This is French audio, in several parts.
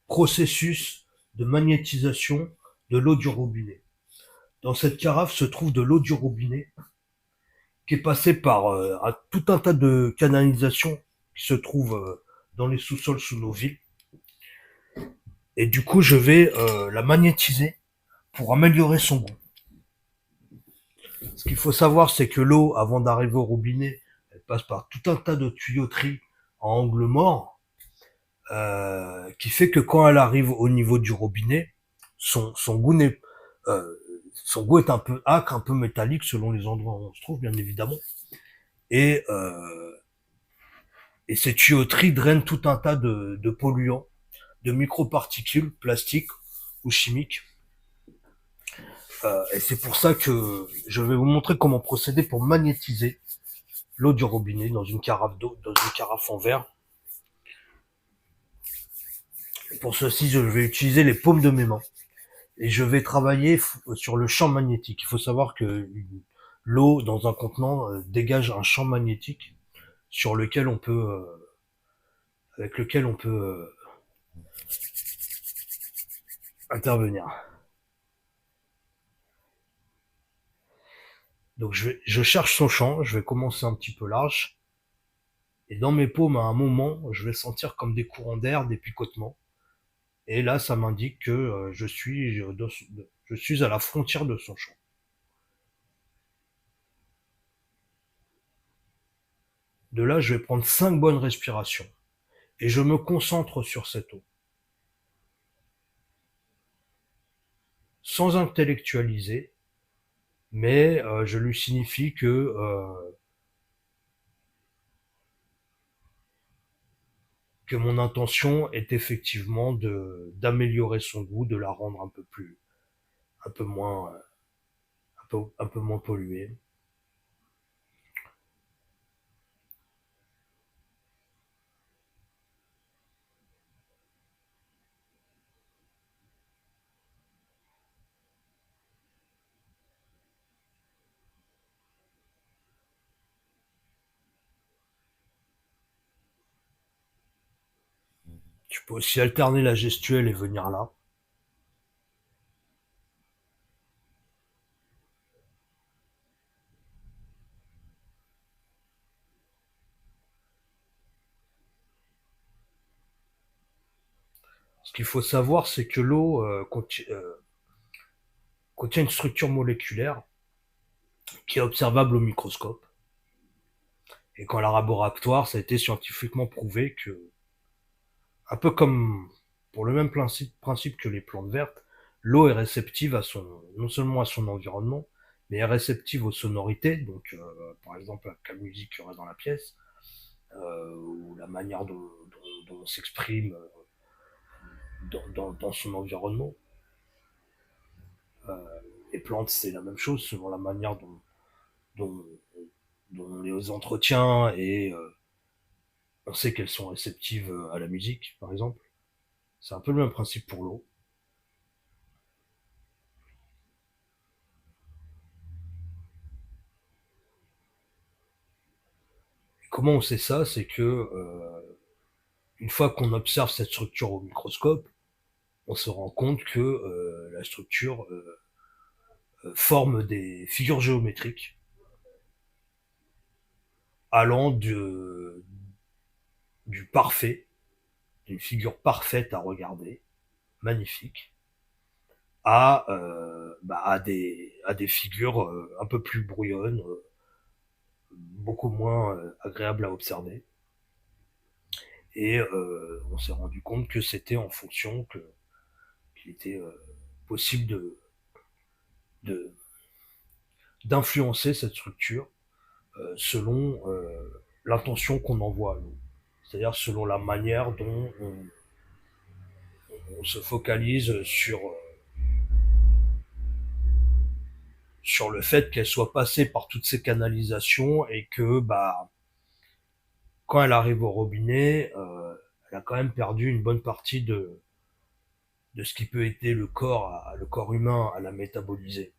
processus de magnétisation de l'eau du robinet. Dans cette carafe se trouve de l'eau du robinet qui est passée par tout un tas de canalisations qui se trouvent dans les sous-sols sous nos villes. Et du coup, je vais la magnétiser pour améliorer son goût. Ce qu'il faut savoir, c'est que l'eau, avant d'arriver au robinet, elle passe par tout un tas de tuyauteries en angle mort, qui fait que quand elle arrive au niveau du robinet, son goût n'est, euh, son goût est un peu âcre, un peu métallique selon les endroits où on se trouve, bien évidemment. Et, euh, et ces tuyauteries drainent tout un tas de polluants, de microparticules plastiques ou chimiques. Et c'est pour ça que je vais vous montrer comment procéder pour magnétiser l'eau du robinet dans une carafe d'eau, dans une carafe en verre. Pour ceci, je vais utiliser les paumes de mes mains et je vais travailler sur le champ magnétique. Il faut savoir que l'eau dans un contenant dégage un champ magnétique sur lequel on peut, avec lequel on peut intervenir. Donc je cherche son champ, je vais commencer un petit peu large et dans mes paumes à un moment, je vais sentir comme des courants d'air, des picotements. Et là, ça m'indique que je suis à la frontière de son champ. De là, je vais prendre 5 bonnes respirations et je me concentre sur cette eau, sans intellectualiser, mais je lui signifie que mon intention est effectivement de d'améliorer son goût, de la rendre un peu moins, un peu moins polluée. Tu peux aussi alterner la gestuelle et venir là. Ce qu'il faut savoir, c'est que l'eau contient une structure moléculaire qui est observable au microscope. Et qu'en laboratoire, ça a été scientifiquement prouvé que, un peu comme pour le même principe que les plantes vertes, l'eau est réceptive à non seulement à son environnement, mais est réceptive aux sonorités, donc par exemple à quelle musique il y aurait dans la pièce, ou la manière dont on s'exprime dans son environnement. Les plantes, c'est la même chose selon la manière dont, dont on les entretient et on sait qu'elles sont réceptives à la musique, par exemple. C'est un peu le même principe pour l'eau. Comment on sait ça? C'est que une fois qu'on observe cette structure au microscope, on se rend compte que la structure forme des figures géométriques allant du parfait, d'une figure parfaite à regarder, magnifique, à des figures un peu plus brouillonnes, beaucoup moins agréables à observer. Et on s'est rendu compte que c'était en fonction qu'il était possible de d'influencer cette structure selon l'intention qu'on envoie à l'eau. C'est-à-dire selon la manière dont on se focalise sur le fait qu'elle soit passée par toutes ces canalisations et que bah quand elle arrive au robinet, elle a quand même perdu une bonne partie de ce qui peut aider le corps humain à la métaboliser.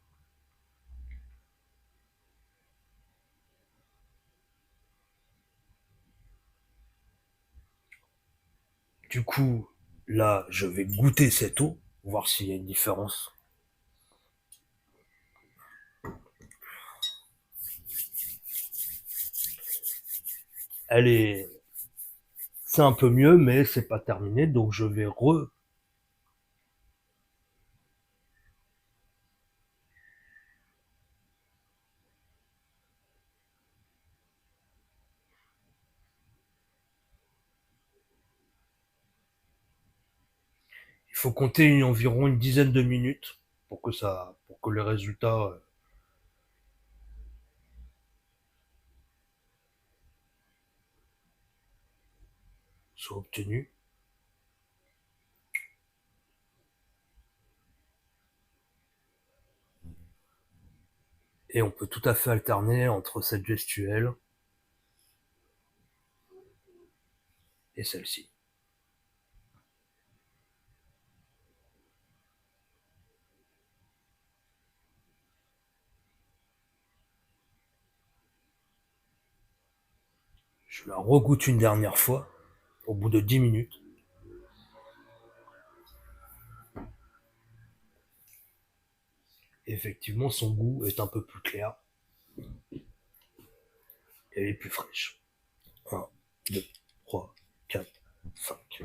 Du coup, Là, je vais goûter cette eau, voir s'il y a une différence. Elle est, c'est un peu mieux, mais c'est pas terminé, donc je vais il faut compter environ une dizaine de minutes pour que le résultat soit obtenu. Et on peut tout à fait alterner entre cette gestuelle et celle-ci. Je la regoute une dernière fois, au bout de 10 minutes. Effectivement, son goût est un peu plus clair et elle est plus fraîche. 1, 2, 3, 4, 5.